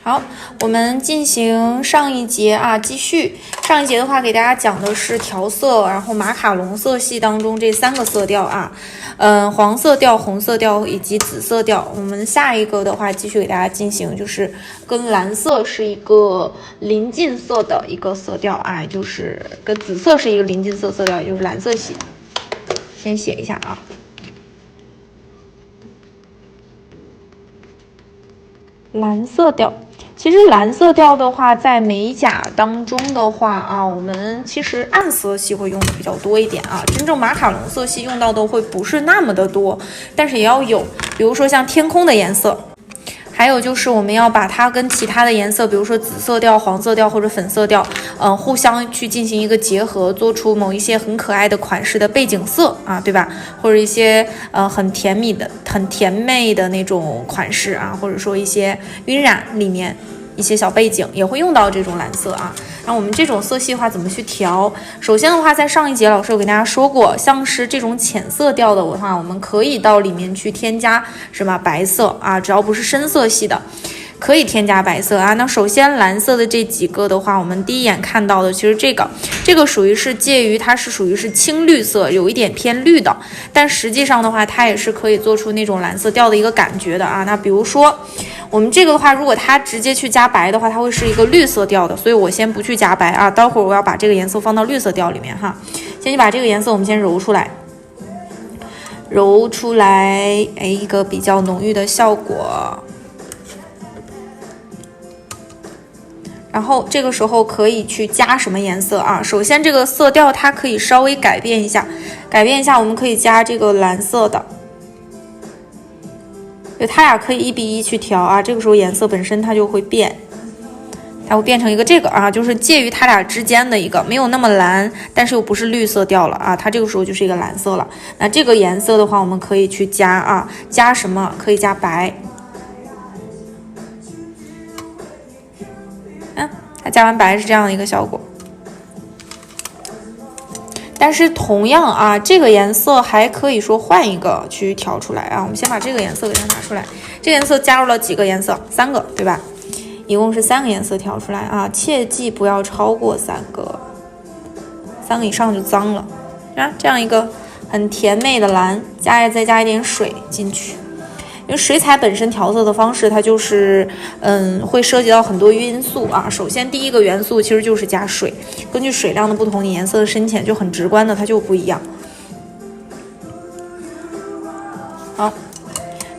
好，我们进行上一节啊，继续上一节的话，给大家讲的是调色，然后马卡龙色系当中这3个色调啊，黄色调、红色调以及紫色调。我们下一个的话，继续给大家进行就是跟蓝色是一个邻近色的一个色调啊，就是跟紫色是一个邻近色调，也就是蓝色系。先写一下啊。蓝色调，其实蓝色调的话，在美甲当中的话啊，我们其实暗色系会用的比较多一点啊，真正马卡龙色系用到的会不是那么的多，但是也要有，比如说像天空的颜色。还有就是我们要把它跟其他的颜色，比如说紫色调、黄色调或者粉色调，互相去进行一个结合，做出某一些很可爱的款式的背景色啊，对吧？或者一些很甜美的那种款式啊，或者说一些晕染里面一些小背景也会用到这种蓝色啊。然后我们这种色系的话怎么去调？首先的话，在上一节老师有跟大家说过，像是这种浅色调的话，我们可以到里面去添加什么白色啊，只要不是深色系的，可以添加白色啊。那首先蓝色的这几个的话，我们第一眼看到的其实这个属于是介于它是属于是青绿色，有一点偏绿的，但实际上的话，它也是可以做出那种蓝色调的一个感觉的啊。那比如说我们这个的话，如果它直接去加白的话，它会是一个绿色调的，所以我先不去加白啊，待会儿我要把这个颜色放到绿色调里面哈。先去把这个颜色我们先揉出来，一个比较浓郁的效果。然后这个时候可以去加什么颜色啊？首先这个色调它可以稍微改变一下，我们可以加这个蓝色的。对，它俩可以1比1去调啊，这个时候颜色本身它就会变，它会变成一个这个啊，就是介于它俩之间的一个，没有那么蓝，但是又不是绿色调了啊，它这个时候就是一个蓝色了。那这个颜色的话，我们可以去加啊，加什么？可以加白。它加完白是这样的一个效果。但是同样啊，这个颜色还可以说换一个去调出来啊。我们先把这个颜色给它拿出来，这个颜色加入了几个颜色？3个，对吧？一共是3个颜色调出来啊，切记不要超过3个，3个以上就脏了啊。这样一个很甜美的蓝，再加一点水进去。因为水彩本身调色的方式，它就是会涉及到很多因素啊。首先第一个元素其实就是加水，根据水量的不同，你颜色的深浅就很直观的它就不一样。好，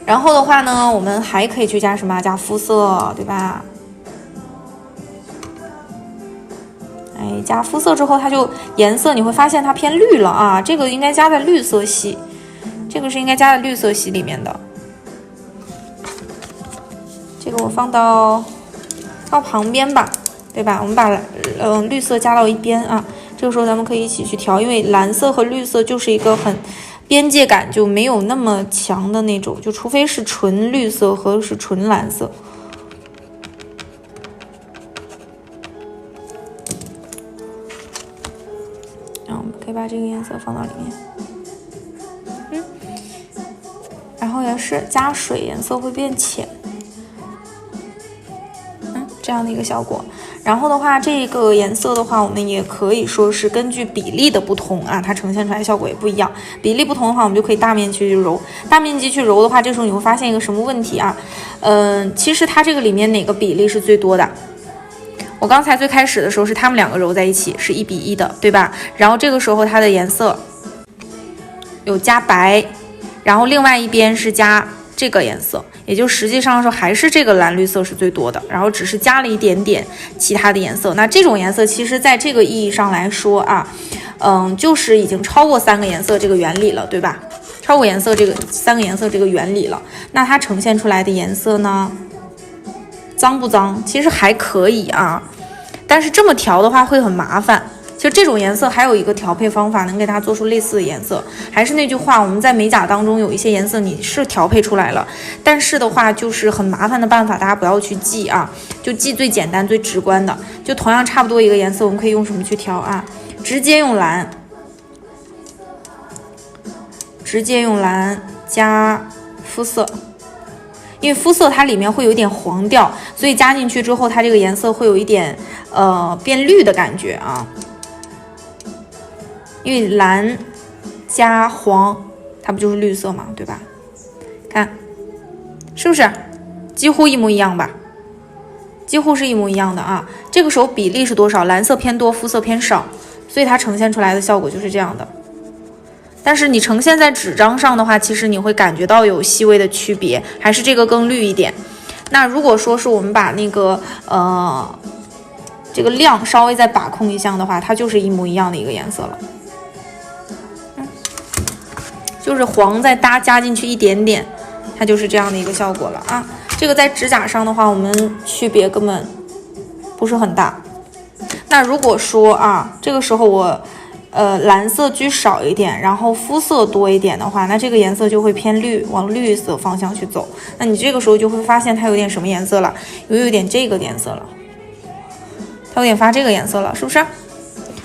然后的话呢，我们还可以去加什么？加肤色，对吧？加肤色之后，它就颜色你会发现它偏绿了啊。这个应该加在绿色系，这个是应该加在绿色系里面的。这个我放到旁边吧，对吧？我们把绿色加到一边啊。这个时候咱们可以一起去调，因为蓝色和绿色就是一个很边界感就没有那么强的那种，就除非是纯绿色和是纯蓝色。然后我们可以把这个颜色放到里面，然后也是加水，颜色会变浅。这样的一个效果。然后的话，这个颜色的话，我们也可以说是根据比例的不同啊，它呈现出来的效果也不一样。比例不同的话，我们就可以大面积去揉。大面积去揉的话，这时候你会发现一个什么问题啊？其实它这个里面哪个比例是最多的？我刚才最开始的时候是它们2个揉在一起，是1比1的，对吧？然后这个时候它的颜色有加白，然后另外一边是加这个颜色。也就实际上说还是这个蓝绿色是最多的，然后只是加了一点点其他的颜色。那这种颜色其实在这个意义上来说啊，就是已经超过3个颜色这个原理了，对吧？超过3个颜色这个原理了。那它呈现出来的颜色呢，脏不脏？其实还可以啊，但是这么调的话会很麻烦。其实这种颜色还有一个调配方法能给它做出类似的颜色。还是那句话，我们在美甲当中有一些颜色你是调配出来了，但是的话就是很麻烦的办法，大家不要去记啊，就记最简单最直观的。就同样差不多一个颜色，我们可以用什么去调啊？直接用蓝加肤色。因为肤色它里面会有一点黄调，所以加进去之后，它这个颜色会有一点变绿的感觉啊。因为蓝加黄，它不就是绿色嘛，对吧？看，是不是几乎一模一样吧？几乎是一模一样的啊。这个时候比例是多少？蓝色偏多，肤色偏少，所以它呈现出来的效果就是这样的。但是你呈现在纸张上的话，其实你会感觉到有细微的区别，还是这个更绿一点。那如果说是我们把那个这个量稍微再把控一下的话，它就是一模一样的一个颜色了。就是黄再加进去一点点，它就是这样的一个效果了啊。这个在指甲上的话，我们区别根本不是很大。那如果说啊，这个时候我蓝色居少一点，然后肤色多一点的话，那这个颜色就会偏绿，往绿色方向去走。那你这个时候就会发现它有点什么颜色了？有点这个颜色了，它有点发这个颜色了，是不是？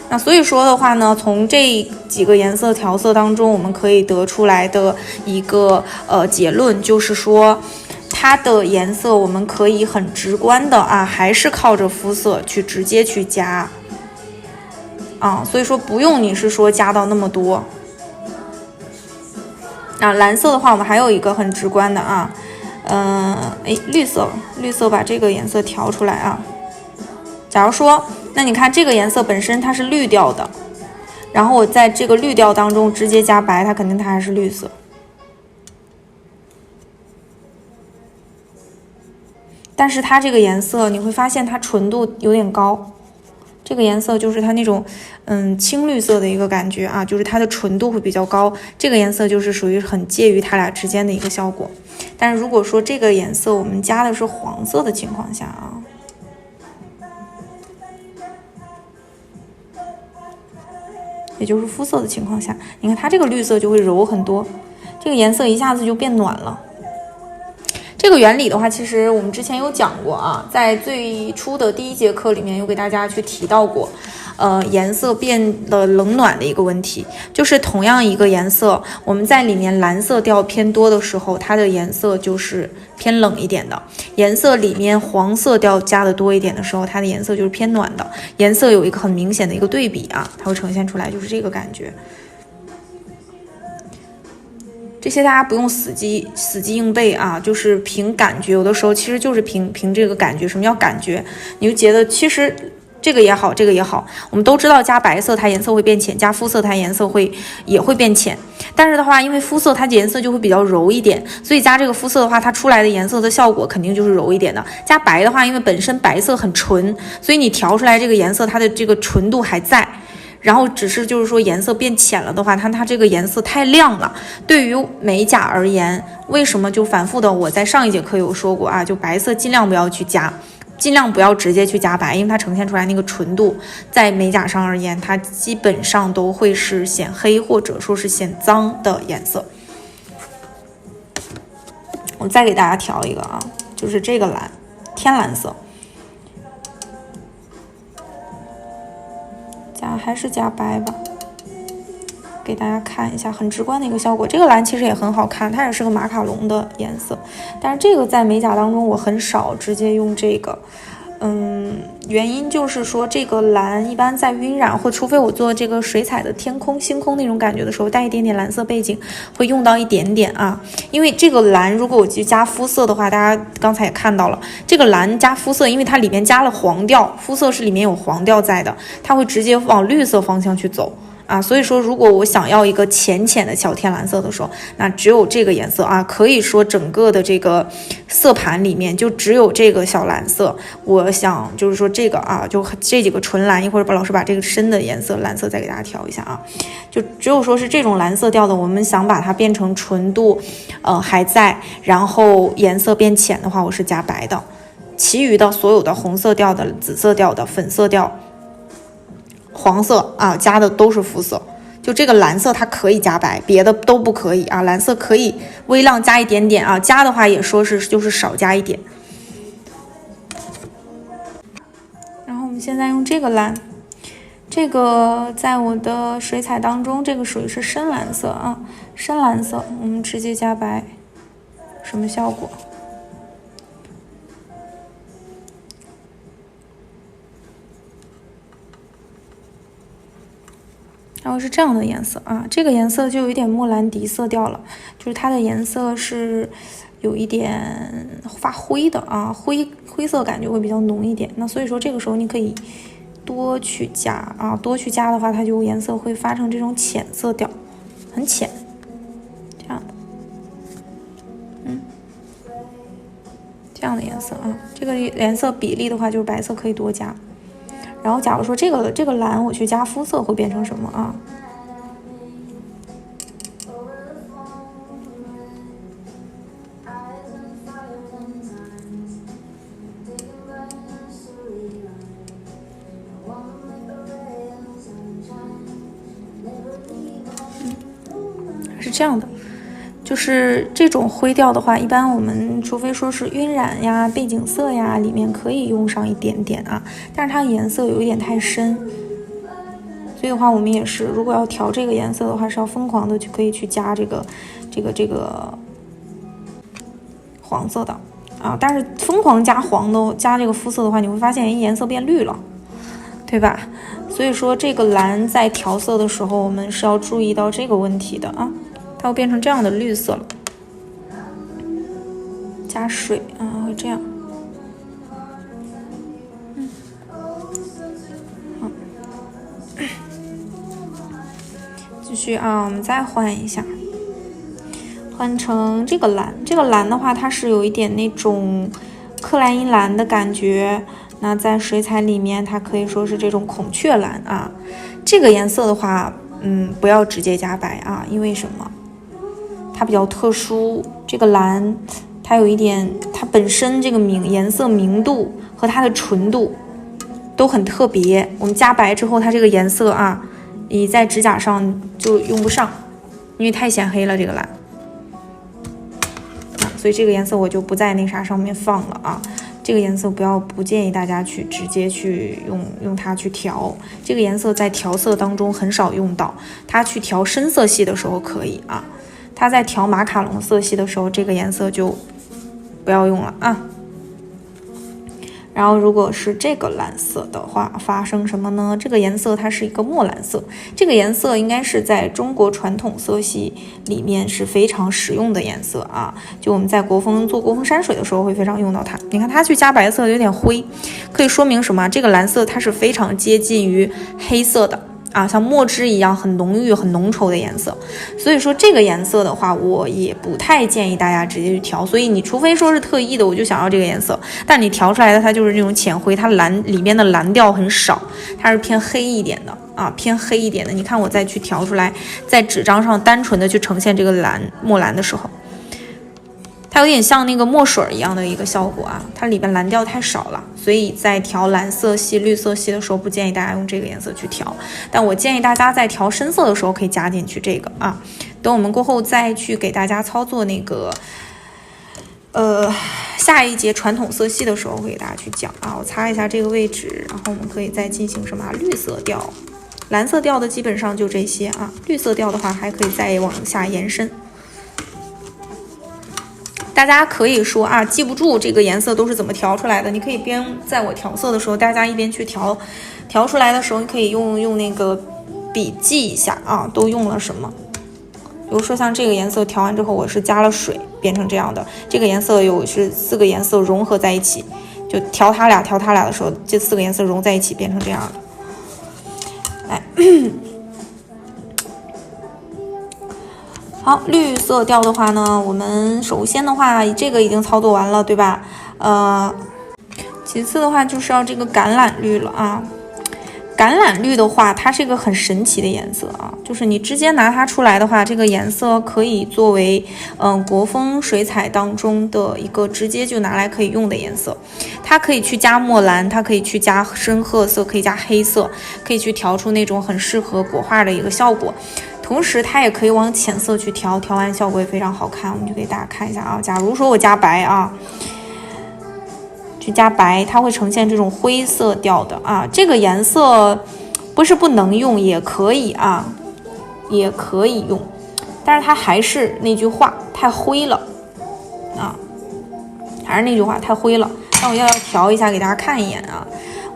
那所以说的话呢，从这几个颜色调色当中，我们可以得出来的一个结论就是说，它的颜色我们可以很直观的啊，还是靠着肤色去直接去加啊，所以说不用你是说加到那么多啊。蓝色的话，我们还有一个很直观的啊，绿色把这个颜色调出来啊。假如说，那你看这个颜色本身它是绿调的，然后我在这个绿调当中直接加白，它肯定它还是绿色。但是它这个颜色你会发现它纯度有点高，这个颜色就是它那种青绿色的一个感觉啊，就是它的纯度会比较高。这个颜色就是属于很介于它俩之间的一个效果。但是如果说这个颜色我们加的是黄色的情况下啊，也就是肤色的情况下，你看它这个绿色就会柔很多，这个颜色一下子就变暖了。这个原理的话，其实我们之前有讲过啊，在最初的第1节课里面有给大家去提到过，颜色变得冷暖的一个问题，就是同样一个颜色，我们在里面蓝色调偏多的时候，它的颜色就是偏冷一点的；颜色里面黄色调加的多一点的时候，它的颜色就是偏暖的。颜色有一个很明显的一个对比啊，它会呈现出来就是这个感觉。这些大家不用死记硬背啊，就是凭感觉，有的时候其实就是凭这个感觉。什么叫感觉？你就觉得其实这个也好，这个也好，我们都知道加白色它颜色会变浅，加肤色它颜色也会变浅。但是的话，因为肤色它颜色就会比较柔一点，所以加这个肤色的话，它出来的颜色的效果肯定就是柔一点的。加白的话，因为本身白色很纯，所以你调出来这个颜色，它的这个纯度还在。然后只是就是说颜色变浅了的话，它这个颜色太亮了。对于美甲而言，为什么就反复的我在上1节课有说过啊，就白色尽量不要去加，尽量不要直接去加白，因为它呈现出来那个纯度，在美甲上而言，它基本上都会是显黑或者说是显脏的颜色。我再给大家调一个啊，就是这个蓝，天蓝色。还是加白吧，给大家看一下很直观的一个效果。这个蓝其实也很好看，它也是个马卡龙的颜色，但是这个在美甲当中我很少直接用这个，原因就是说这个蓝一般在晕染或除非我做这个水彩的天空星空那种感觉的时候，带一点点蓝色背景会用到一点点啊。因为这个蓝如果我去加肤色的话，大家刚才也看到了，这个蓝加肤色，因为它里面加了黄调，肤色是里面有黄调在的，它会直接往绿色方向去走啊，所以说如果我想要一个浅浅的小天蓝色的时候，那只有这个颜色啊，可以说整个的这个色盘里面就只有这个小蓝色。我想就是说这个啊，就这几个纯蓝，一会儿把老师把这个深的颜色蓝色再给大家调一下啊，就只有说是这种蓝色调的，我们想把它变成纯度还在，然后颜色变浅的话，我是加白的。其余的所有的红色调的、紫色调的、粉色调、黄色啊，加的都是肤色。就这个蓝色它可以加白，别的都不可以啊。蓝色可以微量加一点点啊，加的话也说是就是少加一点。然后我们现在用这个蓝，这个在我的水彩当中，这个属于是深蓝色啊，深蓝色，我们直接加白，什么效果？它会是这样的颜色啊，这个颜色就有一点莫兰迪色调了，就是它的颜色是有一点发灰的啊，灰色感觉会比较浓一点。那所以说这个时候你可以多去加啊，多去加的话，它就颜色会发成这种浅色调，很浅，这样的，这样的颜色啊，这个颜色比例的话就是白色可以多加。然后假如说这个蓝我去加肤色会变成什么啊？是这样的，就是这种灰调的话，一般我们除非说是晕染呀、背景色呀，里面可以用上一点点啊，但是它颜色有一点太深，所以的话，我们也是如果要调这个颜色的话，是要疯狂的可以去加这个黄色的啊，但是疯狂加黄的加这个肤色的话，你会发现颜色变绿了，对吧？所以说这个蓝在调色的时候，我们是要注意到这个问题的啊。它会变成这样的绿色了，加水啊，会这样。好，继续啊，我们再换一下，换成这个蓝。这个蓝的话，它是有一点那种克莱因蓝的感觉。那在水彩里面，它可以说是这种孔雀蓝啊。这个颜色的话，不要直接加白啊，因为什么？它比较特殊，这个蓝它有一点，它本身这个颜色明度和它的纯度都很特别。我们加白之后，它这个颜色啊，你在指甲上就用不上，因为太显黑了这个蓝啊，所以这个颜色我就不在那啥上面放了啊。这个颜色不建议大家去直接去用它去调，这个颜色在调色当中很少用到，它去调深色系的时候可以啊。它在调马卡龙色系的时候，这个颜色就不要用了啊。然后如果是这个蓝色的话，发生什么呢？这个颜色它是一个墨蓝色，这个颜色应该是在中国传统色系里面是非常实用的颜色啊。就我们在做国风山水的时候会非常用到它。你看它去加白色有点灰，可以说明什么？这个蓝色它是非常接近于黑色的。啊，像墨汁一样很浓郁、很浓稠的颜色，所以说这个颜色的话，我也不太建议大家直接去调。所以你除非说是特意的，我就想要这个颜色，但你调出来的它就是那种浅灰，它里面的蓝调很少，它是偏黑一点的啊，偏黑一点的。你看我再去调出来，在纸张上单纯的去呈现这个墨蓝的时候，它有点像那个墨水一样的一个效果啊，它里边蓝调太少了，所以在调蓝色系、绿色系的时候，不建议大家用这个颜色去调。但我建议大家在调深色的时候可以加进去这个啊。等我们过后再去给大家操作那个下一节传统色系的时候，会给大家去讲啊。我擦一下这个位置，然后我们可以再进行什么绿色调、蓝色调的基本上就这些啊。绿色调的话还可以再往下延伸。大家可以说啊，记不住这个颜色都是怎么调出来的，你可以边在我调色的时候，大家一边去调出来的时候，你可以用那个笔记一下啊，都用了什么。比如说像这个颜色调完之后，我是加了水变成这样的，这个颜色是4个颜色融合在一起，就调它俩的时候，这4个颜色融在一起变成这样的。来。好，绿色调的话呢，我们首先的话，这个已经操作完了，对吧？其次的话就是要这个橄榄绿了啊。橄榄绿的话，它是一个很神奇的颜色啊，就是你直接拿它出来的话，这个颜色可以作为国风水彩当中的一个直接就拿来可以用的颜色。它可以去加墨蓝，它可以去加深褐色，可以加黑色，可以去调出那种很适合国画的一个效果。同时它也可以往浅色去调，调完效果也非常好看。我们就给大家看一下啊，假如说我加白啊，去加白，它会呈现这种灰色调的啊。这个颜色不是不能用，也可以啊，也可以用，但是它还是那句话，太灰了啊，还是那句话，太灰了。那我要调一下，给大家看一眼啊。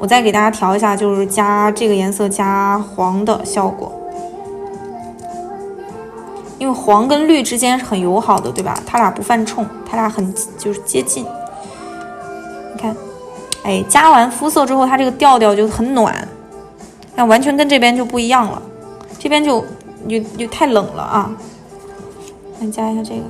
我再给大家调一下，就是加这个颜色加黄的效果。因为黄跟绿之间是很友好的，对吧？它俩不犯冲，它俩很就是接近。你看，哎，加完肤色之后，它这个调调就很暖，那完全跟这边就不一样了，这边就太冷了啊。再加一下这个。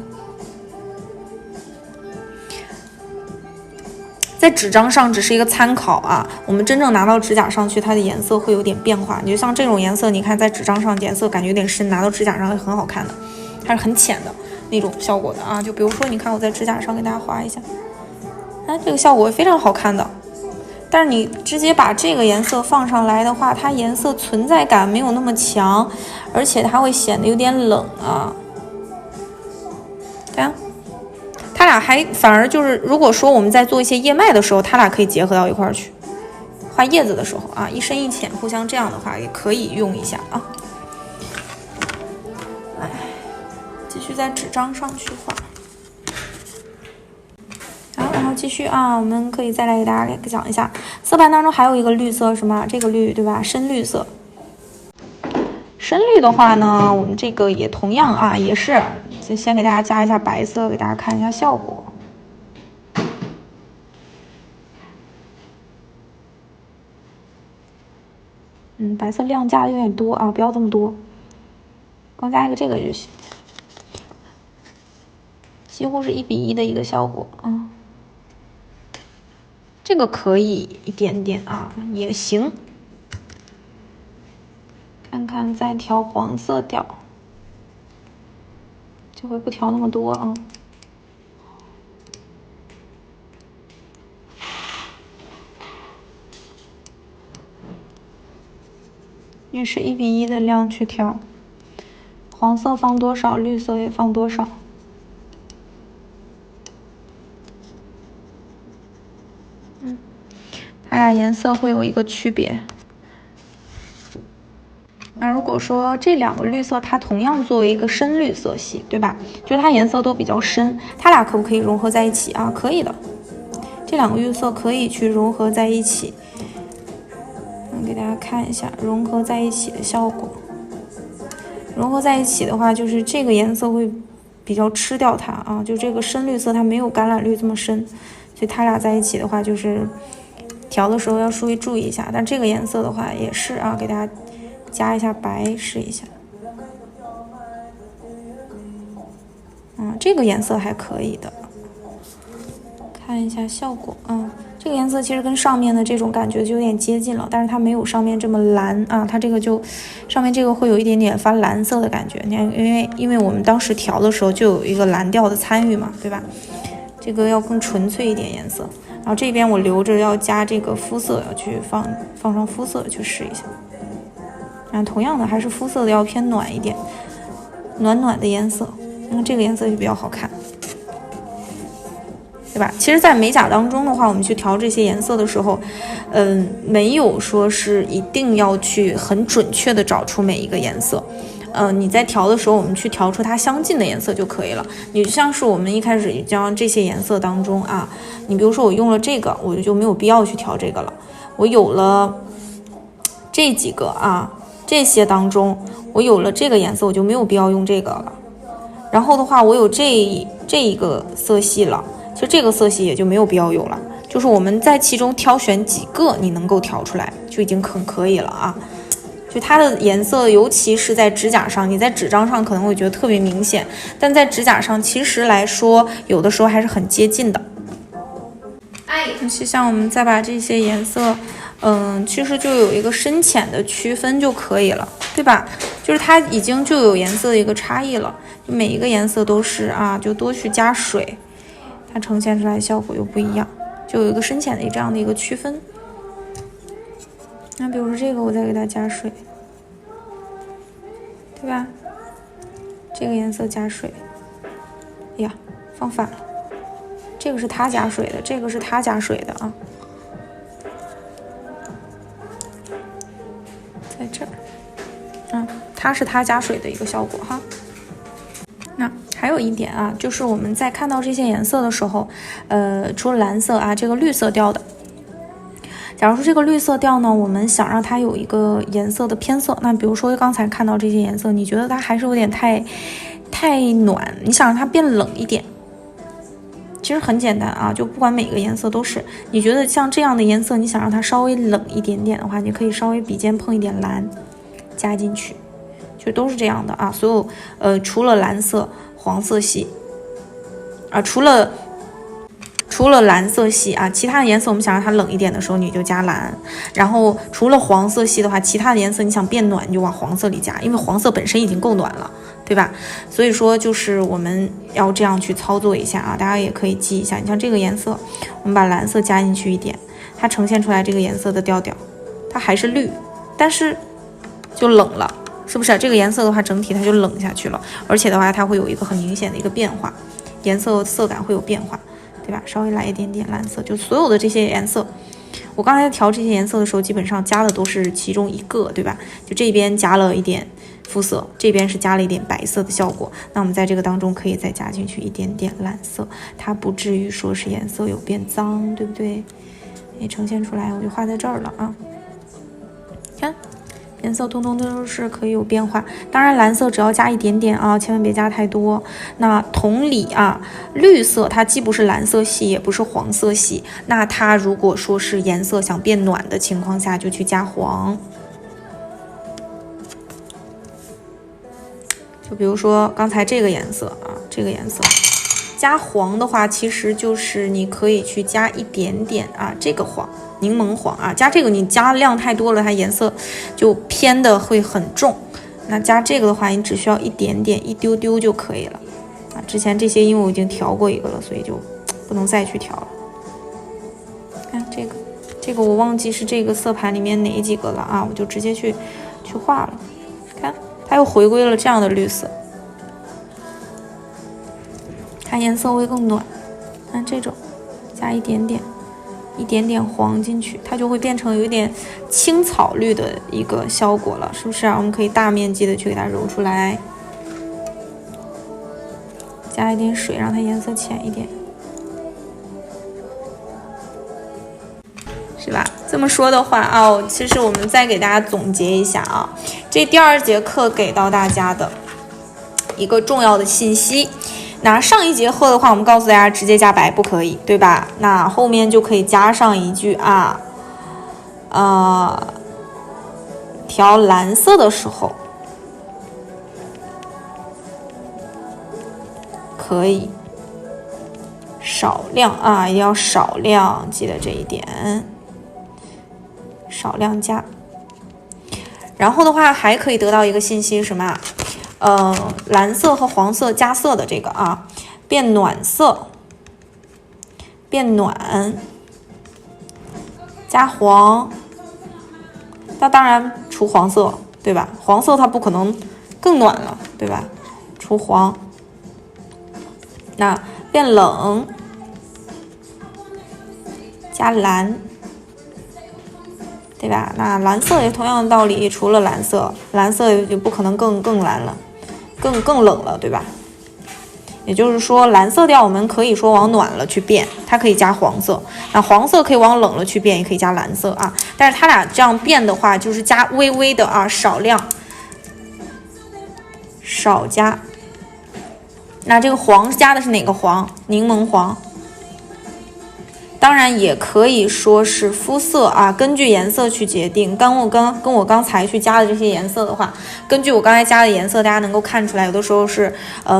在纸张上只是一个参考啊，我们真正拿到指甲上去，它的颜色会有点变化。你就像这种颜色，你看在纸张上颜色感觉有点深，拿到指甲上是很好看的，它是很浅的那种效果的啊。就比如说，你看我在指甲上给大家画一下，这个效果非常好看的。但是你直接把这个颜色放上来的话，它颜色存在感没有那么强，而且它会显得有点冷啊。这样。它俩还反而就是，如果说我们在做一些叶脉的时候，它俩可以结合到一块儿去。画叶子的时候啊，一深一浅，互相这样的话也可以用一下啊。来，继续在纸张上去画。好，然后继续啊，我们可以再来给大家讲一下，色盘当中还有一个绿色，什么？这个绿对吧？深绿色。深绿的话呢，我们这个也同样啊，也是。先给大家加一下白色，给大家看一下效果。白色量加的有点多啊，不要这么多，光加一个这个就行，几乎是1:1的一个效果啊。这个可以一点点啊，也行。看看再调黄色调。这回不调那么多啊，也是1:1的量去调，黄色放多少，绿色也放多少。它俩颜色会有一个区别。那如果说这两个绿色它同样作为一个深绿色系，对吧？就是它颜色都比较深，它俩可不可以融合在一起啊？可以的，这两个绿色可以去融合在一起。给大家看一下融合在一起的效果。融合在一起的话，就是这个颜色会比较吃掉它啊，就这个深绿色它没有橄榄绿这么深，所以它俩在一起的话，就是调的时候要稍微注意一下。但这个颜色的话也是啊，给大家加一下白试一下。这个颜色还可以的，看一下效果啊。这个颜色其实跟上面的这种感觉就有点接近了，但是它没有上面这么蓝啊，它这个就上面这个会有一点点发蓝色的感觉。你看，因为我们当时调的时候就有一个蓝调的参与嘛，对吧？这个要更纯粹一点颜色。然后这边我留着要加这个肤色，要去放上肤色去试一下。同样的还是肤色的要偏暖一点，暖暖的颜色，这个颜色就比较好看。对吧？其实，在美甲当中的话，我们去调这些颜色的时候，没有说是一定要去很准确的找出每一个颜色。你在调的时候，我们去调出它相近的颜色就可以了。你像是我们一开始将这些颜色当中啊，你比如说我用了这个，我就没有必要去调这个了。我有了这几个啊，这些当中我有了这个颜色，我就没有必要用这个了。然后的话，我有这一个色系了。其实这个色系也就没有必要有了，就是我们在其中挑选几个你能够调出来就已经很可以了啊。就它的颜色，尤其是在指甲上，你在纸张上可能会觉得特别明显，但在指甲上其实来说，有的时候还是很接近的。就像我们再把这些颜色，其实就有一个深浅的区分就可以了，对吧？就是它已经就有颜色的一个差异了，就每一个颜色都是啊，就多去加水。它呈现出来的效果又不一样，就有一个深浅的这样的一个区分。那比如说这个，我再给它加水，对吧？这个颜色加水，哎呀，放反了，这个是它加水的，这个是它加水的啊，在这儿，它是它加水的一个效果哈。那还有一点啊，就是我们在看到这些颜色的时候，除了蓝色啊，这个绿色调的，假如说这个绿色调呢，我们想让它有一个颜色的偏色，那比如说刚才看到这些颜色，你觉得它还是有点太太暖，你想让它变冷一点，其实很简单啊，就不管每个颜色都是，你觉得像这样的颜色，你想让它稍微冷一点点的话，你可以稍微笔尖碰一点蓝加进去，就都是这样的啊。所有除了蓝色、黄色系啊，除了蓝色系啊，其他的颜色我们想让它冷一点的时候，你就加蓝。然后除了黄色系的话，其他的颜色你想变暖，你就往黄色里加，因为黄色本身已经够暖了，对吧？所以说就是我们要这样去操作一下啊，大家也可以记一下。你像这个颜色，我们把蓝色加进去一点，它呈现出来这个颜色的调调，它还是绿，但是就冷了，是不是？这个颜色的话，整体它就冷下去了，而且的话，它会有一个很明显的一个变化，颜色色感会有变化。对吧？稍微来一点点蓝色，就所有的这些颜色，我刚才调这些颜色的时候，基本上加的都是其中一个，对吧？就这边加了一点肤色，这边是加了一点白色的效果。那我们在这个当中可以再加进去一点点蓝色，它不至于说是颜色有变脏，对不对？也呈现出来，我就画在这儿了啊。看。颜色通通都是可以有变化，当然蓝色只要加一点点啊，千万别加太多。那同理啊，绿色它既不是蓝色系，也不是黄色系，那它如果说是颜色想变暖的情况下，就去加黄。就比如说刚才这个颜色啊，这个颜色加黄的话，其实就是你可以去加一点点啊，这个黄。柠檬黄啊，加这个你加量太多了，它颜色就偏的会很重。那加这个的话，你只需要一点点，一丢丢就可以了啊。之前这些因为我已经调过一个了，所以就不能再去调了。看这个我忘记是这个色盘里面哪几个了啊，我就直接去画了。看它又回归了这样的绿色，它颜色会更暖。看这种，加一点点黄进去，它就会变成有一点青草绿的一个效果了，是不是啊？我们可以大面积的去给它揉出来，加一点水，让它颜色浅一点，是吧？这么说的话啊，其实我们再给大家总结一下啊，这第2节课给到大家的一个重要的信息。那上一节课的话，我们告诉大家直接加白不可以，对吧？那后面就可以加上一句啊，调蓝色的时候可以少量啊，也要少量，记得这一点，少量加。然后的话还可以得到一个信息什么啊？蓝色和黄色加色的这个啊，变暖色，变暖，加黄，那当然除黄色，对吧？黄色它不可能更暖了，对吧？除黄，那变冷，加蓝。对吧？那蓝色也同样的道理，除了蓝色就不可能更蓝了，更冷了，对吧？也就是说，蓝色调我们可以说往暖了去变，它可以加黄色；那黄色可以往冷了去变，也可以加蓝色啊。但是它俩这样变的话，就是加微微的啊，少量，少加。那这个黄加的是哪个黄？柠檬黄。当然也可以说是肤色啊，根据颜色去决定。跟我刚才去加的这些颜色的话，根据我刚才加的颜色，大家能够看出来，有的时候是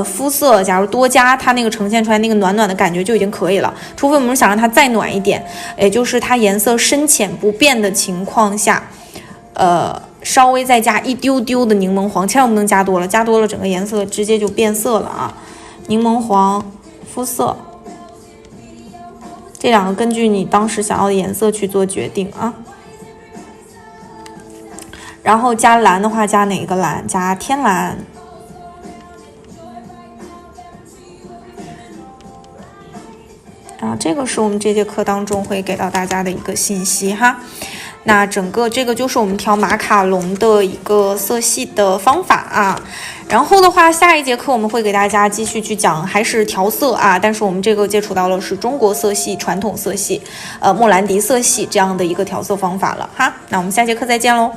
肤色，假如多加，它那个呈现出来那个暖暖的感觉就已经可以了。除非我们想让它再暖一点，也就是它颜色深浅不变的情况下，稍微再加一丢丢的柠檬黄，千万不能加多了，加多了整个颜色直接就变色了啊。柠檬黄肤色。这两个根据你当时想要的颜色去做决定啊。然后加蓝的话，加哪个蓝？加天蓝。啊，这个是我们这节课当中会给到大家的一个信息哈。那整个这个就是我们调马卡龙的一个色系的方法啊。然后的话，下一节课我们会给大家继续去讲，还是调色啊，但是我们这个接触到了是中国色系、传统色系，莫兰迪色系这样的一个调色方法了哈。那我们下节课再见喽。